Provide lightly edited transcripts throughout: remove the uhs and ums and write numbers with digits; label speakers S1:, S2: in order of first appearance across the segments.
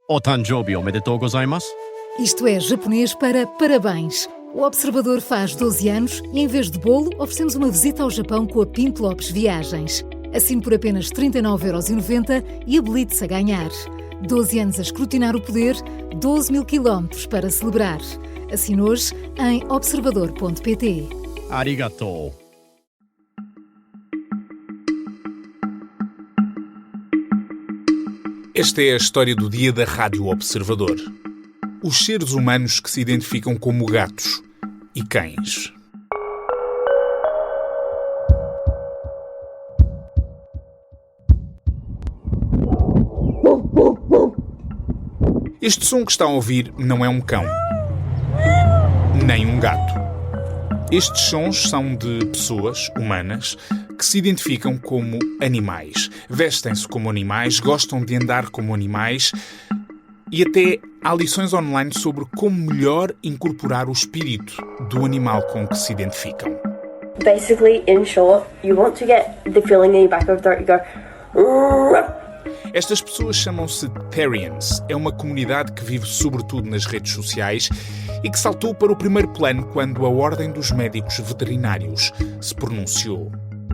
S1: O Tanjoubi omedetou gozaimasu.
S2: Isto é japonês para parabéns. O Observador faz 12 anos e, em vez de bolo, oferecemos uma visita ao Japão com a Pinto Lopes Viagens. Assine por apenas 39,90€ e habilite-se a ganhar. 12 anos a escrutinar o poder, 12 mil quilómetros para celebrar. Assine hoje em observador.pt.
S1: Arigatou.
S3: Esta é a história do dia da Rádio Observador. Os seres humanos que se identificam como gatos e cães. Este som que está a ouvir não é um cão, nem um gato. Estes sons são de pessoas humanas que se identificam como animais, vestem-se como animais, gostam de andar como animais e até há lições online sobre como melhor incorporar o espírito do animal com que se identificam.
S4: Basically, in short, you want to get the feeling in your back of the throat, you go...
S3: Estas pessoas chamam-se Therians. É uma comunidade que vive sobretudo nas redes sociais e que saltou para o primeiro plano quando a Ordem dos Médicos Veterinários se pronunciou.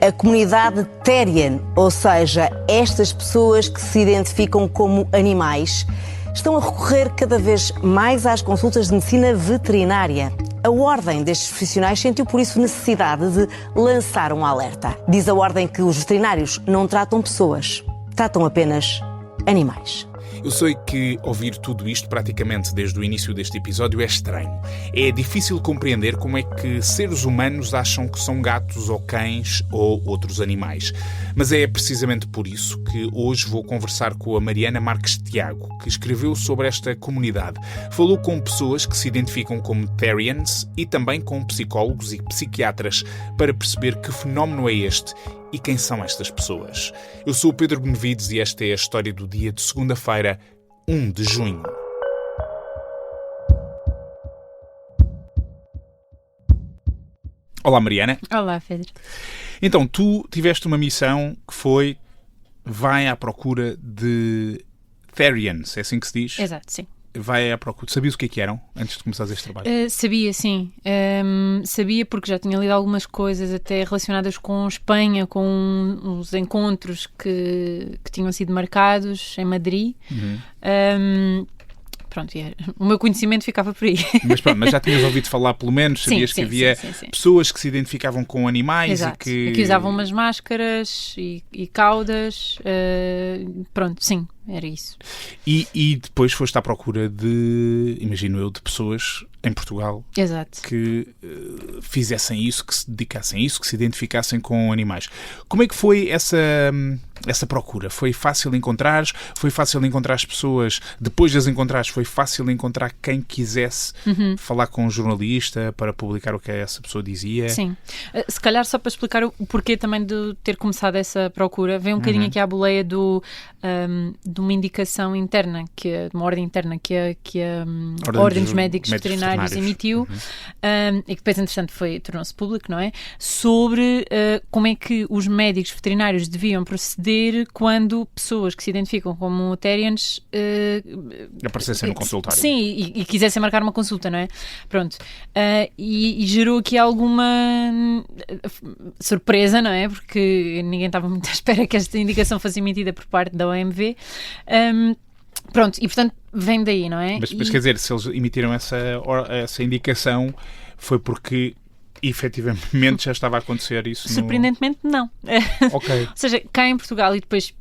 S5: A comunidade Therian, ou seja, estas pessoas que se identificam como animais, estão a recorrer cada vez mais às consultas de medicina veterinária. A Ordem destes profissionais sentiu por isso necessidade de lançar um alerta. Diz a Ordem que os veterinários não tratam pessoas, tratam apenas animais.
S3: Eu sei que ouvir tudo isto praticamente desde o início deste episódio é estranho. É difícil compreender como é que seres humanos acham que são gatos ou cães ou outros animais. Mas é precisamente por isso que hoje vou conversar com a Mariana Marques Tiago, que escreveu sobre esta comunidade. Falou com pessoas que se identificam como Therians e também com psicólogos e psiquiatras para perceber que fenómeno é este e quem são estas pessoas. Eu sou o Pedro Benevides e esta é a história do dia de segunda-feira, 1 de junho. Olá, Mariana.
S6: Olá, Pedro.
S3: Então, tu tiveste uma missão que foi vai à procura de Therians, é assim que se diz?
S6: Exato, sim.
S3: Vai à procura. Sabias o que eram antes de começares este trabalho?
S6: Sabia, sim. Sabia porque já tinha lido algumas coisas até relacionadas com Espanha, com os encontros que tinham sido marcados em Madrid. Pronto, o meu conhecimento ficava por aí.
S3: Mas já tinhas ouvido falar, pelo menos, sabias que havia pessoas que se identificavam com animais.
S6: Exato.
S3: E
S6: que usavam umas máscaras e caudas. Pronto, sim, era isso.
S3: E depois foste à procura de, imagino eu, de pessoas em Portugal.
S6: Exato.
S3: Que fizessem isso, que se dedicassem a isso, que se identificassem com animais. Como é que foi essa procura? Foi fácil encontrares? Foi fácil encontrar as pessoas? Depois de as encontrares, foi fácil encontrar quem quisesse falar com um jornalista para publicar o que essa pessoa dizia?
S6: Sim. Se calhar só para explicar o porquê também de ter começado essa procura, vem um bocadinho aqui à boleia de uma indicação interna, de uma ordem interna que a Ordem dos Médicos Veterinários emitiu e que depois, entretanto, tornou-se público, não é? Sobre como é que os médicos veterinários deviam proceder quando pessoas que se identificam como Therians
S3: aparecessem no consultório.
S6: Sim, e quisessem marcar uma consulta, não é? Pronto. E gerou aqui alguma surpresa, não é? Porque ninguém estava muito à espera que esta indicação fosse emitida por parte da OMV. Pronto, e portanto vem daí, não é?
S3: Mas quer dizer, se eles emitiram essa indicação, foi porque efetivamente já estava a acontecer isso?
S6: Surpreendentemente, não.
S3: Ok.
S6: Ou seja, cá em Portugal, e depois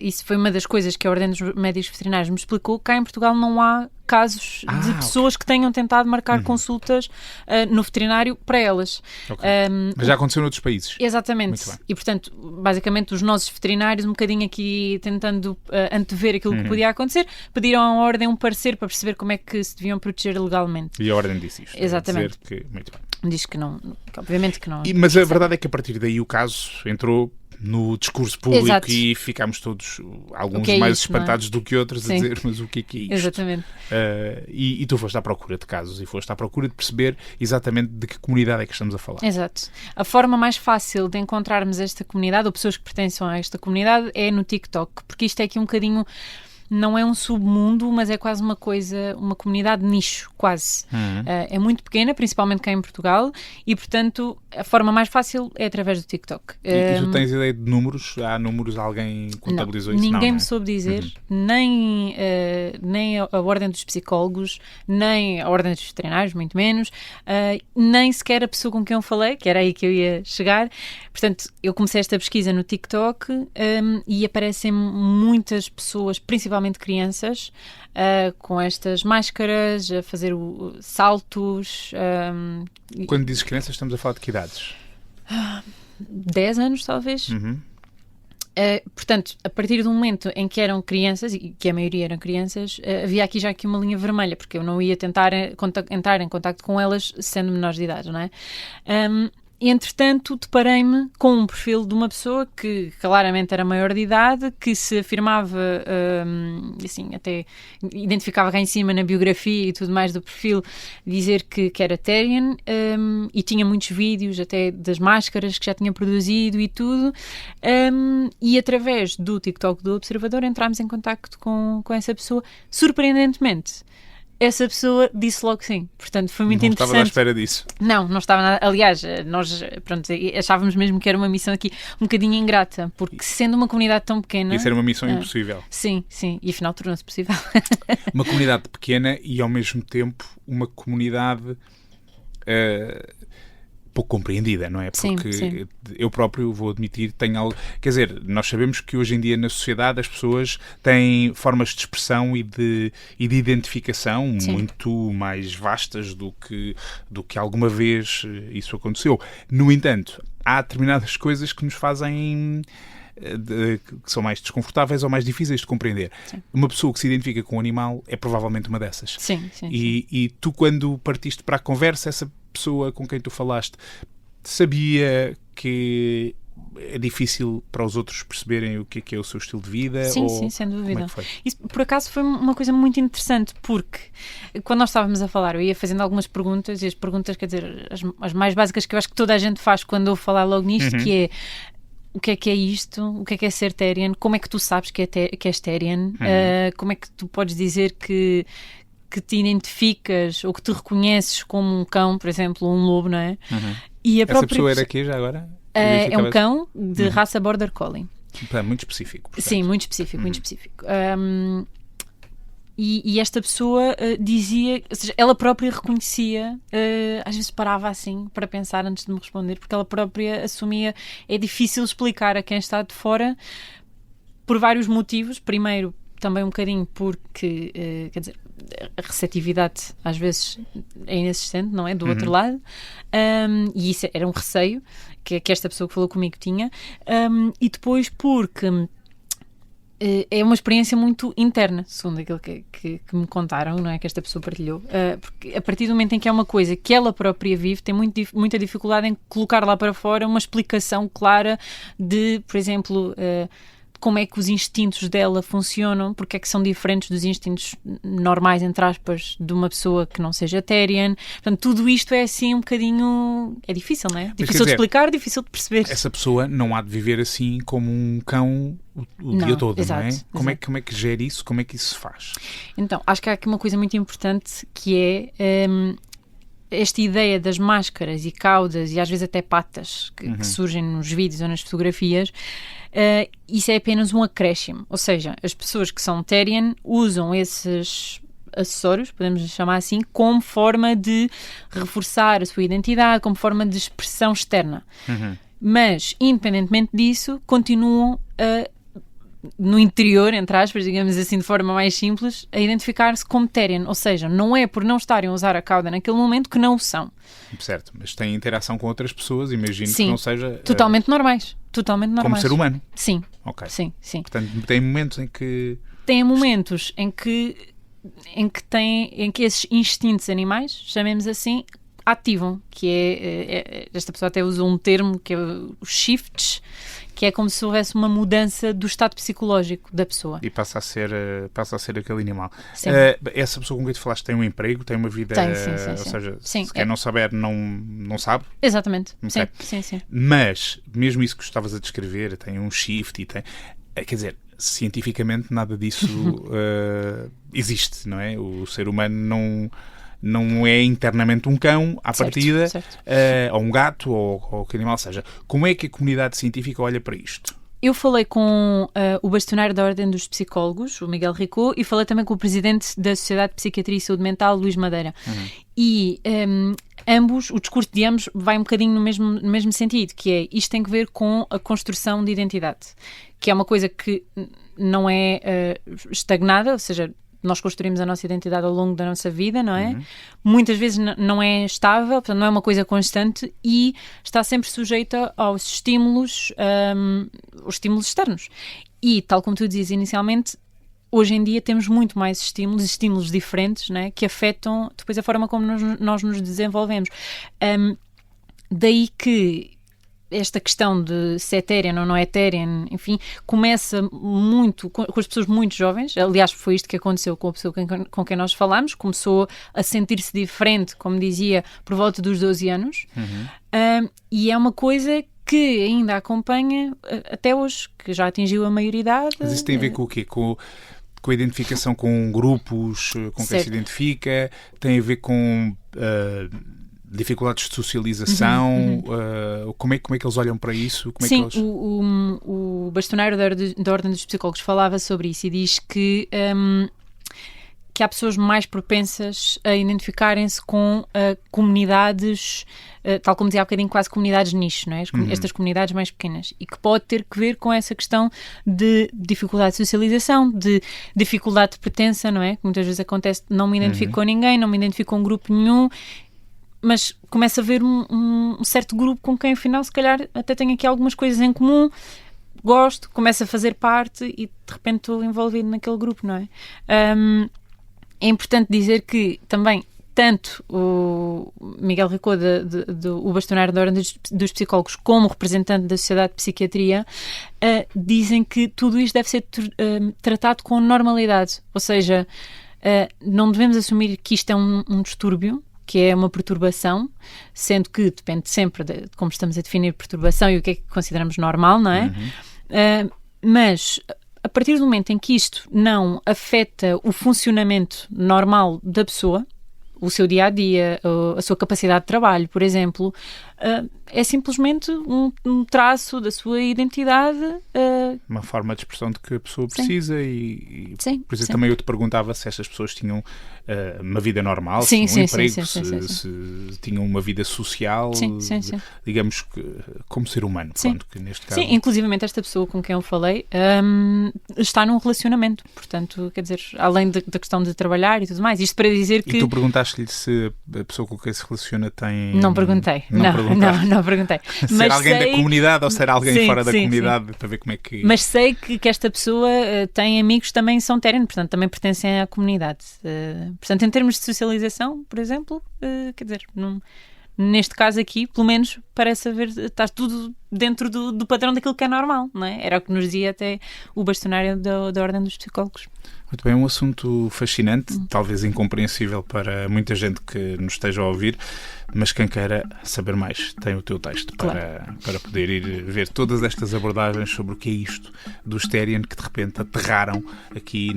S6: isso foi uma das coisas que a Ordem dos Médicos Veterinários me explicou, cá em Portugal não há casos de pessoas que tenham tentado marcar consultas no veterinário para elas.
S3: Okay. Mas já aconteceu noutros países.
S6: Exatamente. E, portanto, basicamente, os nossos veterinários, um bocadinho aqui tentando antever aquilo que podia acontecer, pediram à Ordem um parecer para perceber como é que se deviam proteger legalmente.
S3: E a Ordem disse isto.
S6: Exatamente.
S3: Muito bem.
S6: Diz que não, obviamente que não.
S3: Mas a verdade é que a partir daí o caso entrou no discurso público. Exato. E ficámos todos, alguns mais espantados do que outros, a dizer, mas o que é isto?
S6: Exatamente.
S3: E tu foste à procura de casos e foste à procura de perceber exatamente de que comunidade é que estamos a falar.
S6: Exato. A forma mais fácil de encontrarmos esta comunidade, ou pessoas que pertencem a esta comunidade, é no TikTok, porque isto é aqui um bocadinho não é um submundo, mas é quase uma comunidade de nicho, quase. É muito pequena, principalmente cá em Portugal, e, portanto, a forma mais fácil é através do TikTok.
S3: E tu tens ideia de números? Há números? Alguém contabilizou isso?
S6: Ninguém
S3: não
S6: me soube dizer, nem a Ordem dos Psicólogos, nem a Ordem dos Veterinários, muito menos, nem sequer a pessoa com quem eu falei, que era aí que eu ia chegar. Portanto, eu comecei esta pesquisa no TikTok e aparecem muitas pessoas, principalmente crianças, com estas máscaras, a fazer saltos.
S3: Quando dizes crianças, estamos a falar de que idades?
S6: 10 anos, talvez. Portanto, a partir do momento em que eram crianças, e que a maioria eram crianças, havia aqui já uma linha vermelha, porque eu não ia tentar entrar em contacto com elas sendo menores de idade, não é? Entretanto, deparei-me com um perfil de uma pessoa que claramente era maior de idade, que se afirmava, assim, até identificava cá em cima na biografia e tudo mais do perfil, dizer que era Therian, e tinha muitos vídeos até das máscaras que já tinha produzido e tudo, e através do TikTok do Observador entrámos em contacto com essa pessoa, surpreendentemente. Essa pessoa disse logo sim. Portanto, foi muito interessante.
S3: Não estava à espera disso.
S6: Não estava nada. Aliás, nós achávamos mesmo que era uma missão aqui um bocadinho ingrata, porque sendo uma comunidade tão pequena...
S3: Isso era uma missão impossível.
S6: Sim, e afinal tornou-se possível.
S3: Uma comunidade pequena e ao mesmo tempo uma comunidade pouco compreendida, não é? Porque
S6: sim.
S3: Eu próprio, vou admitir, tenho algo... Quer dizer, nós sabemos que hoje em dia na sociedade as pessoas têm formas de expressão e de identificação muito mais vastas do que alguma vez isso aconteceu. No entanto, há determinadas coisas que nos fazem... que são mais desconfortáveis ou mais difíceis de compreender.
S6: Sim.
S3: Uma pessoa que se identifica com um animal é provavelmente uma dessas.
S6: Sim.
S3: E tu, quando partiste para a conversa, essa pessoa com quem tu falaste sabia que é difícil para os outros perceberem o que é o seu estilo de vida?
S6: Sim, sem dúvida.
S3: Como é que foi?
S6: Isso, por acaso, foi uma coisa muito interessante, porque quando nós estávamos a falar, eu ia fazendo algumas perguntas, e as perguntas, quer dizer, as mais básicas que eu acho que toda a gente faz quando eu falar logo nisto, que é: o que é isto? O que é ser Therian? Como é que tu sabes que és Therian? Como é que tu podes dizer que te identificas ou que te reconheces como um cão, por exemplo, um lobo, não é? E
S3: Essa pessoa era aqui já agora?
S6: É um cão de raça Border Collie.
S3: Muito específico. Portanto.
S6: Sim, muito específico. E esta pessoa dizia, ou seja, ela própria reconhecia, às vezes parava assim para pensar antes de me responder, porque ela própria assumia, é difícil explicar a quem está de fora por vários motivos. Primeiro, também um bocadinho porque, quer dizer, a receptividade às vezes é inexistente, não é? Do outro lado. E isso era um receio que esta pessoa que falou comigo tinha. E depois porque é uma experiência muito interna, segundo aquilo que me contaram, não é? Que esta pessoa partilhou. Porque a partir do momento em que é uma coisa que ela própria vive, tem muita dificuldade em colocar lá para fora uma explicação clara de, por exemplo, como é que os instintos dela funcionam, porque é que são diferentes dos instintos normais, entre aspas, de uma pessoa que não seja Therian. Portanto, tudo isto é assim um bocadinho... É difícil, não é? Difícil de explicar, difícil de perceber.
S3: Essa pessoa não há de viver assim como um cão o dia todo,
S6: exato,
S3: não é?
S6: exato.
S3: Como é que gera isso? Como é que isso se faz?
S6: Então, acho que há aqui uma coisa muito importante que é... esta ideia das máscaras e caudas e às vezes até patas que surgem nos vídeos ou nas fotografias, isso é apenas um acréscimo. Ou seja, as pessoas que são Therian usam esses acessórios, podemos chamar assim, como forma de reforçar a sua identidade, como forma de expressão externa. Mas, independentemente disso, continuam no interior, entre aspas, digamos assim, de forma mais simples, a identificar-se como Therian. Ou seja, não é por não estarem a usar a cauda naquele momento que não o são.
S3: Certo, mas têm interação com outras pessoas, imagino
S6: Sim,
S3: que não seja...
S6: totalmente normais.
S3: Como ser humano.
S6: Sim.
S3: Ok.
S6: Sim.
S3: Portanto, tem momentos em que...
S6: Tem momentos em que esses instintos animais, chamemos assim, ativam, que esta pessoa até usou um termo que é os shifts, que é como se houvesse uma mudança do estado psicológico da pessoa.
S3: E passa a ser aquele animal.
S6: Sim.
S3: Essa pessoa com quem tu falaste tem um emprego, tem uma vida...
S6: Tem, sim.
S3: Ou seja,
S6: sim,
S3: se quer não saber, não sabe.
S6: Exatamente.
S3: Okay.
S6: Sim.
S3: Mas, mesmo isso que estavas a descrever, tem um shift e tem... Quer dizer, cientificamente nada disso existe, não é? O ser humano não é internamente um cão, à partida, ou um gato, ou que animal seja. Como é que a comunidade científica olha para isto?
S6: Eu falei com o bastonário da Ordem dos Psicólogos, o Miguel Ricó, e falei também com o presidente da Sociedade de Psiquiatria e Saúde Mental, Luís Madeira. E ambos, o discurso de ambos vai um bocadinho no mesmo sentido, que é, isto tem que ver com a construção de identidade, que é uma coisa que não é estagnada, ou seja, nós construímos a nossa identidade ao longo da nossa vida, não é? Muitas vezes não é estável, portanto não é uma coisa constante e está sempre sujeita aos estímulos externos. E, tal como tu dizias inicialmente, hoje em dia temos muito mais estímulos diferentes, não é? Que afetam depois a forma como nós nos desenvolvemos. Daí que esta questão de se é Therian ou não é Therian, enfim, começa muito com as pessoas muito jovens. Aliás, foi isto que aconteceu com a pessoa com quem nós falámos. Começou a sentir-se diferente, como dizia, por volta dos 12 anos. E é uma coisa que ainda acompanha até hoje, que já atingiu a maioridade.
S3: Mas isso tem a ver com o quê? Com a identificação com grupos com quem se identifica? Tem a ver com dificuldades de socialização? Como é que eles olham para isso?
S6: Sim, o bastonário da Ordem dos Psicólogos falava sobre isso e diz que há pessoas mais propensas a identificarem-se com comunidades, tal como dizia há bocadinho, quase comunidades nicho, não é? Estas comunidades mais pequenas, e que pode ter que ver com essa questão de dificuldade de socialização, de dificuldade de pertença, não é? Que muitas vezes acontece, não me identifico com ninguém, não me identifico com um grupo nenhum, mas começa a haver um certo grupo com quem, afinal, se calhar até tenho aqui algumas coisas em comum, gosto, começo a fazer parte e, de repente, estou envolvido naquele grupo, não é? É importante dizer que, também, tanto o Miguel Ricó, o bastonário da Ordem dos Psicólogos, como o representante da Sociedade de Psiquiatria, dizem que tudo isto deve ser tratado com normalidade, ou seja, não devemos assumir que isto é um distúrbio, que é uma perturbação, sendo que depende sempre de como estamos a definir perturbação e o que é que consideramos normal, não é? Mas a partir do momento em que isto não afeta o funcionamento normal da pessoa, o seu dia-a-dia, a sua capacidade de trabalho, por exemplo, é simplesmente um traço da sua identidade.
S3: Uma forma de expressão de que a pessoa precisa.
S6: Sim,
S3: por isso também eu te perguntava se estas pessoas tinham uma vida normal, se tinham um emprego, se tinham uma vida social, digamos, como ser humano. Pronto, que neste caso...
S6: Sim, inclusivamente esta pessoa com quem eu falei está num relacionamento, portanto, quer dizer, além da questão de trabalhar e tudo mais, isto para dizer que...
S3: E tu perguntaste-lhe se a pessoa com quem se relaciona tem...
S6: Não perguntei, não perguntei.
S3: Ser alguém da comunidade ou ser alguém fora da comunidade, para ver como é que...
S6: Mas sei que esta pessoa tem amigos que também são Therian, portanto, também pertencem à comunidade. Portanto, em termos de socialização, por exemplo, quer dizer, neste caso aqui, pelo menos, parece haver, está tudo dentro do padrão daquilo que é normal, não é? Era o que nos dizia até o bastonário da Ordem dos Psicólogos.
S3: Muito bem, um assunto fascinante, talvez incompreensível para muita gente que nos esteja a ouvir, mas quem queira saber mais tem o teu texto para poder ir ver todas estas abordagens sobre o que é isto dos Therian que de repente aterraram aqui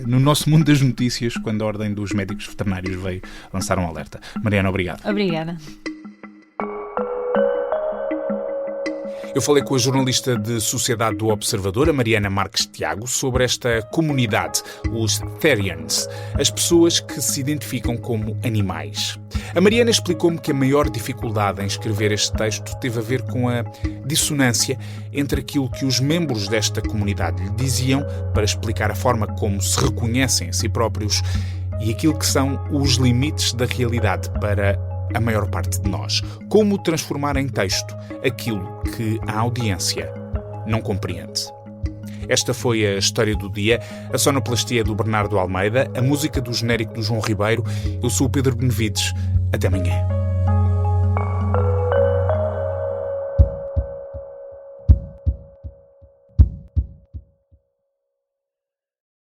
S3: no nosso mundo das notícias quando a Ordem dos Médicos Veterinários veio lançar um alerta. Mariana, obrigado.
S6: Obrigada.
S3: Eu falei com a jornalista de Sociedade do Observador, a Mariana Marques Tiago, sobre esta comunidade, os Therians, as pessoas que se identificam como animais. A Mariana explicou-me que a maior dificuldade em escrever este texto teve a ver com a dissonância entre aquilo que os membros desta comunidade lhe diziam para explicar a forma como se reconhecem a si próprios e aquilo que são os limites da realidade para a maior parte de nós. Como transformar em texto aquilo que a audiência não compreende. Esta foi a história do dia, a sonoplastia do Bernardo Almeida, a música do genérico do João Ribeiro. Eu sou o Pedro Benevides. Até amanhã.